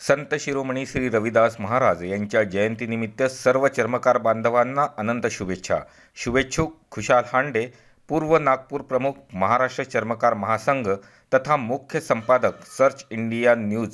संत शिरोमणी श्री रविदास महाराज यांच्या जयंतीनिमित्त सर्व चर्मकार बांधवांना अनंत शुभेच्छा. शुभेच्छुक खुशाल हांडे, पूर्व नागपूर प्रमुख, महाराष्ट्र चर्मकार महासंघ तथा मुख्य संपादक, सर्च इंडिया न्यूज.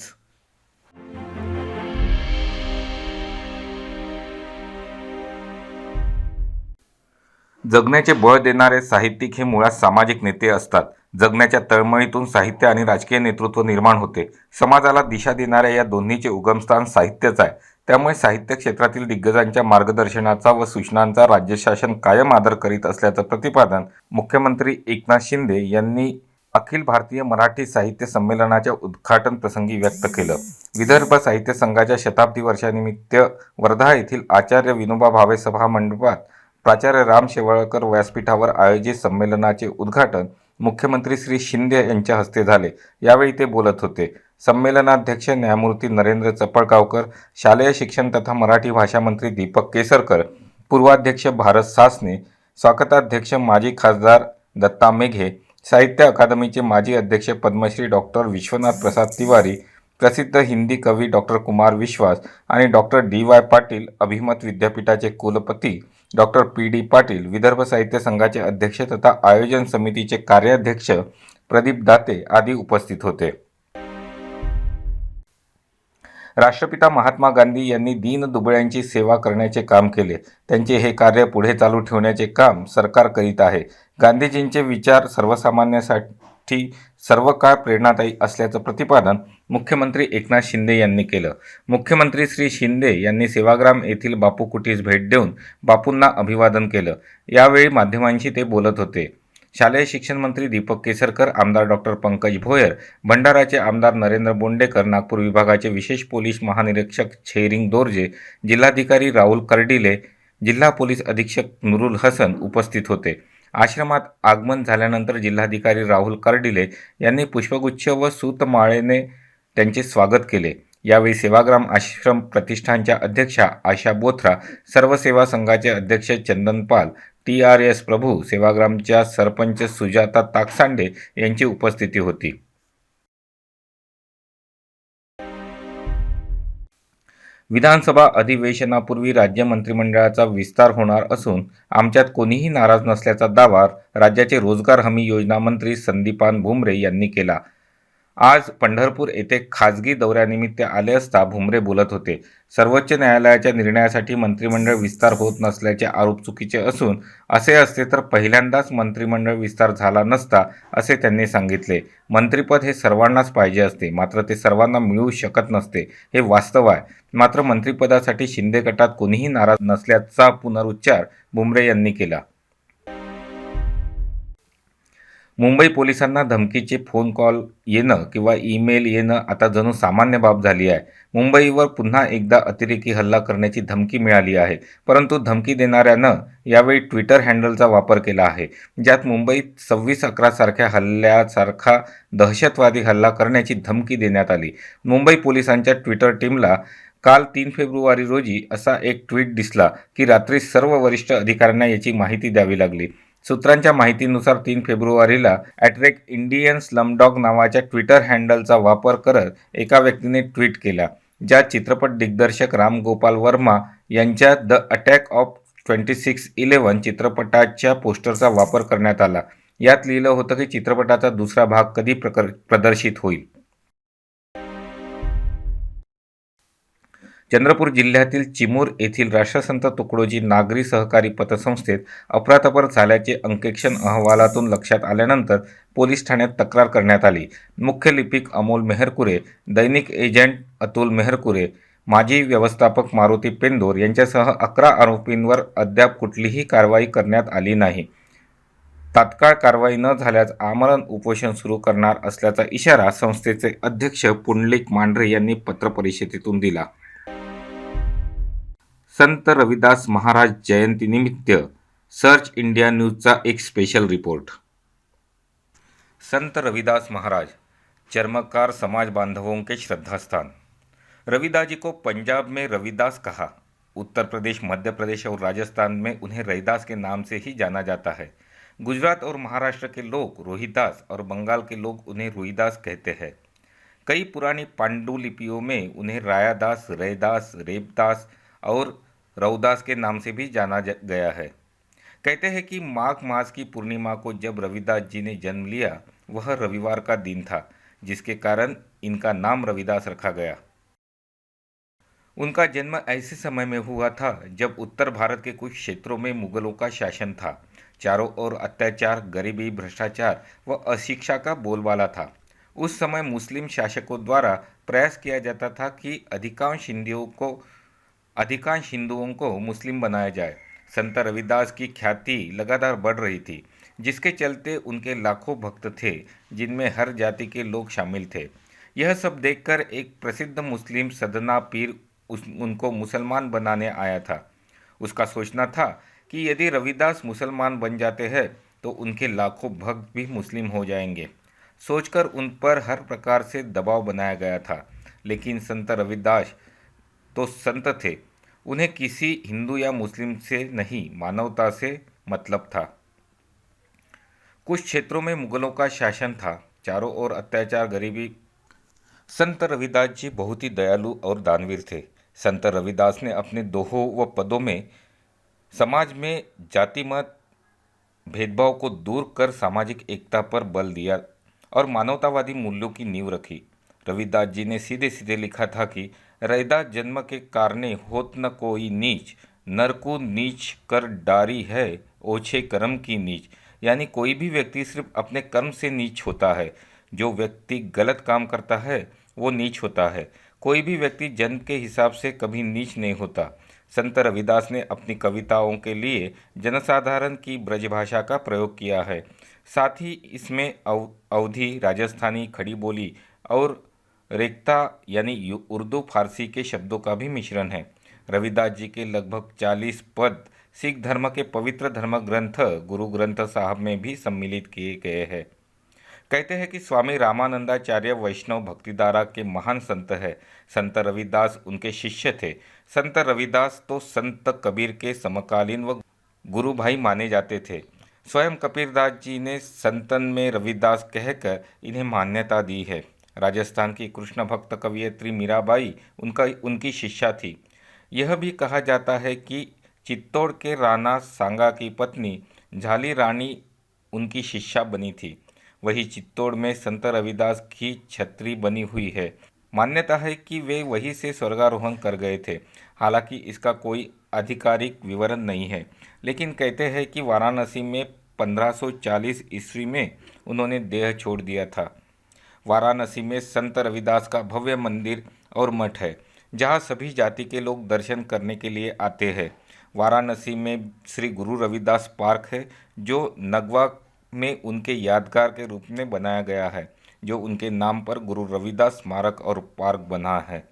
जगण्याचे बळ देणारे साहित्यिक हे मुळात सामाजिक नेते असतात. जगण्याच्या तळमळीतून साहित्य आणि राजकीय नेतृत्व निर्माण होते. समाजाला दिशा देणाऱ्या या दोन्हीचे उगमस्थान साहित्यच आहे. त्यामुळे साहित्य क्षेत्रातील दिग्गजांच्या मार्गदर्शनाचा व सूचनांचा राज्य शासन कायम आदर करीत असल्याचं प्रतिपादन मुख्यमंत्री एकनाथ शिंदे यांनी अखिल भारतीय मराठी साहित्य संमेलनाच्या उद्घाटन प्रसंगी व्यक्त केलं. विदर्भ साहित्य संघाच्या शताब्दी वर्षानिमित्त वर्धा येथील आचार्य विनोबा भावे सभा मंडपात प्राचार्य राम शेवाळकर व्यासपीठावर आयोजित संमेलनाचे उद्घाटन मुख्यमंत्री श्री शिंदे यांच्या हस्ते झाले. यावेळी ते बोलत होते. संमेलनाध्यक्ष न्यायमूर्ती नरेंद्र चपळगावकर, शालेय शिक्षण तथा मराठी भाषा मंत्री दीपक केसरकर, पूर्वाध्यक्ष भारत सासने, स्वागताध्यक्ष माजी खासदार दत्ता मेघे, साहित्य अकादमीचे माजी अध्यक्ष पद्मश्री डॉक्टर विश्वनाथ प्रसाद तिवारी, प्रसिद्ध हिंदी कवी डॉक्टर कुमार विश्वास आणि डॉक्टर डी.वाय. पाटील, अभिमत विद्यापीठाचे कुलपती डॉक्टर पी.डी. पाटील, विदर्भ साहित्य संघाचे अध्यक्ष तथा आयोजन समितीचे कार्याध्यक्ष प्रदीप दाते आदी उपस्थित होते. राष्ट्रपिता महात्मा गांधी यांनी दीनदुबळ्यांची सेवा करण्याचे काम केले. त्यांचे हे कार्य पुढे चालू ठेवण्याचे काम सरकार करीत आहे. गांधीजींचे विचार सर्वसामान्यांसाठी सर्व काळ प्रेरणादायी असल्याचं प्रतिपादन मुख्यमंत्री एकनाथ शिंदे यांनी केलं. मुख्यमंत्री श्री शिंदे यांनी सेवाग्राम येथील बापू कुटीस भेट देऊन बापूंना अभिवादन केलं. यावेळी माध्यमांशी ते बोलत होते. शालेय शिक्षण मंत्री दीपक केसरकर, आमदार डॉक्टर पंकज भोयर, भंडाराचे आमदार नरेंद्र बोंडेकर, नागपूर विभागाचे विशेष पोलीस महानिरीक्षक छेरिंग दोर्जे, जिल्हाधिकारी राहुल कर्डिले, जिल्हा पोलीस अधीक्षक नुरुल हसन उपस्थित होते. आश्रमात आगमन झाल्यानंतर जिल्हाधिकारी राहुल कर्डिले यांनी पुष्पगुच्छ व सूतमाळेने त्यांचे स्वागत केले. यावेळी सेवाग्राम आश्रम प्रतिष्ठानच्या अध्यक्षा आशा बोथरा, सर्व सेवा संघाचे अध्यक्ष चंदन पाल, TRS प्रभू, सेवाग्रामच्या सरपंच सुजाता ताकसांडे यांची उपस्थिती होती. विधानसभा अधिवेशनापूर्वी राज्य मंत्रिमंडळाचा विस्तार होणार असून आमच्यात कोणीही नाराज नसल्याचा दावा राज्याचे रोजगार हमी योजना मंत्री संदीपान भुमरे यांनी केला. आज पंढरपूर येथे खाजगी दौऱ्यानिमित्त आले असता भुमरे बोलत होते. सर्वोच्च न्यायालयाच्या निर्णयासाठी मंत्रिमंडळ विस्तार होत नसल्याचे आरोप चुकीचे असून असे असते तर पहिल्यांदाच मंत्रिमंडळ विस्तार झाला नसता असे त्यांनी सांगितले. मंत्रिपद हे सर्वांनाच पाहिजे असते, मात्र ते सर्वांना मिळू शकत नसते, हे वास्तव आहे. मात्र मंत्रिपदासाठी शिंदे गटात कोणीही नाराज नसल्याचा पुनरुच्चार भुमरे यांनी केला. मुंबई पोलिसांना धमकीचे फोन कॉल येणं किंवा ईमेल येणं आता जणू सामान्य बाब झाली आहे. मुंबईवर पुन्हा एकदा अतिरेकी हल्ला करण्याची धमकी मिळाली आहे. परंतु धमकी देणाऱ्यानं यावेळी ट्विटर हँडलचा वापर केला आहे, ज्यात मुंबईत 26/11 सारख्या हल्ल्यासारखा दहशतवादी हल्ला करण्याची धमकी देण्यात आली. मुंबई पोलिसांच्या ट्विटर टीमला काल 3 फेब्रुवारी रोजी असा एक ट्विट दिसला की रात्री सर्व वरिष्ठ अधिकाऱ्यांना याची माहिती द्यावी लागली. सूत्रांच्या माहितीनुसार 3 फेब्रुवारीला @इंडियन स्लमडॉग नावाच्या ट्विटर हँडलचा वापर करत एका व्यक्तीने ट्विट केला, ज्यात चित्रपट दिग्दर्शक राम गोपाल वर्मा यांच्या द अटॅक ऑफ 26/11 चित्रपटाच्या पोस्टरचा वापर करण्यात आला. यात लिहिलं होतं की चित्रपटाचा दुसरा भाग कधी प्रदर्शित होईल. चंद्रपूर जिल्ह्यातील चिमूर येथील राष्ट्रसंत तुकडोजी नागरी सहकारी पतसंस्थेत अफरातफर झाल्याचे अंकेक्षण अहवालातून लक्षात आल्यानंतर पोलीस ठाण्यात तक्रार करण्यात आली. मुख्य लिपिक अमोल मेहरकुरे, दैनिक एजंट अतुल मेहरकुरे, माजी व्यवस्थापक मारुती पेंदोर यांच्यासह 11 आरोपींवर अद्याप कुठलीही कारवाई करण्यात आली नाही. तात्काळ कारवाई न झाल्यास आमरण उपोषण सुरू करणार असल्याचा इशारा संस्थेचे अध्यक्ष पुंडलिक मांढरे यांनी पत्रपरिषदेतून दिला. संत रविदास महाराज जयंतीनिमित्त सर्च इंडिया न्यूज़चा एक स्पेशल रिपोर्ट. संत रविदास महाराज चर्मकार समाज बांधवों के श्रद्धास्थान. रविदास जी को पंजाब में रविदास कहा, उत्तर प्रदेश, मध्य प्रदेश और राजस्थान में उन्हें रैदास के नाम से ही जाना जाता है. गुजरात और महाराष्ट्र के लोग रोहिदास और बंगाल के लोग उन्हें रुईदास कहते हैं. कई पुरानी पांडुलिपियों में उन्हें रायादास, रैदास, रेबदास और रौदास के नाम से भी जाना गया है। कहते हैं कि माघ मास की पूर्णिमा को जब रविदास जी ने जन्म लिया, वह रविवार का दिन था, जिसके कारण इनका नाम रविदास रखा गया। उनका जन्म ऐसे समय में हुआ था जब उत्तर भारत के कुछ क्षेत्रों में मुगलों का शासन था। चारों ओर अत्याचार, गरीबी, भ्रष्टाचार व अशिक्षा का बोलबाला था। उस समय मुस्लिम शासकों द्वारा प्रयास किया जाता था कि अधिकांश हिंदुओं को मुस्लिम बनाया जाए। संत रविदास की ख्याति लगातार बढ़ रही थी, जिसके चलते उनके लाखों भक्त थे, जिनमें हर जाति के लोग शामिल थे। यह सब देखकर एक प्रसिद्ध मुस्लिम सदना पीर उनको मुसलमान बनाने आया था। उसका सोचना था कि यदि रविदास मुसलमान बन जाते हैं तो उनके लाखों भक्त भी मुस्लिम हो जाएंगे। सोचकर उन पर हर प्रकार से दबाव बनाया गया था। लेकिन संत रविदास तो संत थे, उन्हें किसी हिंदू या मुस्लिम से नहीं, मानवता से मतलब था। कुछ क्षेत्रों में मुगलों का शासन था, चारों ओर अत्याचार, गरीबी। संत रविदास जी बहुत ही दयालु और दानवीर थे। संत रविदास ने अपने दोहों व पदों में समाज में जाति मत भेदभाव को दूर कर सामाजिक एकता पर बल दिया और मानवतावादी मूल्यों की नींव रखी। रविदास जी ने सीधे सीधे लिखा था कि रैदास जन्म के कारणे होत न कोई नीच, नर को नीच कर डारी है, ओछे कर्म की नीच। यानी कोई भी व्यक्ति सिर्फ अपने कर्म से नीच होता है। जो व्यक्ति गलत काम करता है वो नीच होता है। कोई भी व्यक्ति जन्म के हिसाब से कभी नीच नहीं होता। संत रविदास ने अपनी कविताओं के लिए जनसाधारण की ब्रजभाषा का प्रयोग किया है। साथ ही इसमें अवधी, राजस्थानी, खड़ी बोली और रेख्ता यानी उर्दू फारसी के शब्दों का भी मिश्रण है। रविदास जी के लगभग 40 पद सिख धर्म के पवित्र धर्म ग्रंथ गुरु ग्रंथ साहब में भी सम्मिलित किए गए हैं। कहते हैं कि स्वामी रामानंदाचार्य वैष्णव भक्तिधारा के महान संत है। संत रविदास उनके शिष्य थे। संत रविदास तो संत कबीर के समकालीन व गुरु भाई माने जाते थे। स्वयं कबीरदास जी ने संतन में रविदास कहकर इन्हें मान्यता दी है। राजस्थान की कृष्ण भक्त कवयित्री मीराबाई उनकी शिष्या थी। यह भी कहा जाता है कि चित्तौड़ के राणा सांगा की पत्नी झाली रानी उनकी शिष्या बनी थी। वही चित्तौड़ में संत रविदास की छत्री बनी हुई है। मान्यता है कि वे वहीं से स्वर्गारोहण कर गए थे। हालांकि इसका कोई आधिकारिक विवरण नहीं है, लेकिन कहते हैं कि वाराणसी में 1540 ईस्वी में उन्होंने देह छोड़ दिया था। वाराणसी में संत रविदास का भव्य मंदिर और मठ है, जहां सभी जाति के लोग दर्शन करने के लिए आते हैं। वाराणसी में श्री गुरु रविदास पार्क है, जो नगवा में उनके यादगार के रूप में बनाया गया है, जो उनके नाम पर गुरु रविदास स्मारक और पार्क बना है।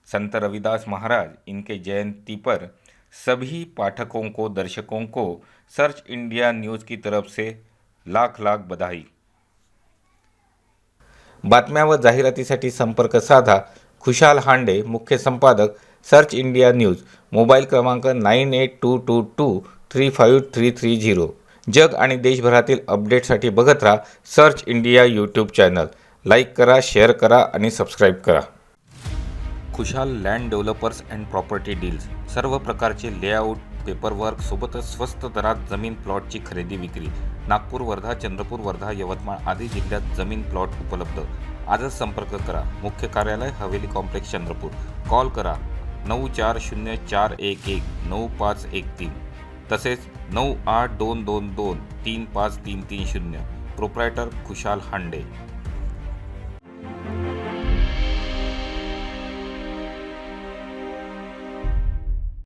संत रविदास महाराज इनके जयंती पर सभी पाठकों को, दर्शकों को सर्च इंडिया न्यूज़ की तरफ से लाख लाख बधाई। बातम्या व जाहिरातीसाठी संपर्क साधा खुशाल हांडे, मुख्य संपादक, सर्च इंडिया न्यूज, मोबाईल क्रमांक 9822235330। जग आणि देशभरातील अपडेटसाठी बघत राहा search India YouTube channel. Like करा, शेअर करा आणि सबस्क्राईब करा. खुशाल land developers and property deals. सर्व प्रकारचे लेआउट, पेपरवर्क सोबतच स्वस्त दरात जमीन प्लॉटची खरेदी विक्री. नागपूर, वर्धा, चंद्रपूर, वर्धा, यवतमाळ आदी जिल्ह्यात जमीन प्लॉट उपलब्ध. आजच संपर्क करा. मुख्य कार्यालय हवेली कॉम्प्लेक्स, चंद्रपूर. कॉल करा 9404119513 तसेच 9822235330. प्रोप्रायटर खुशाल हांडे.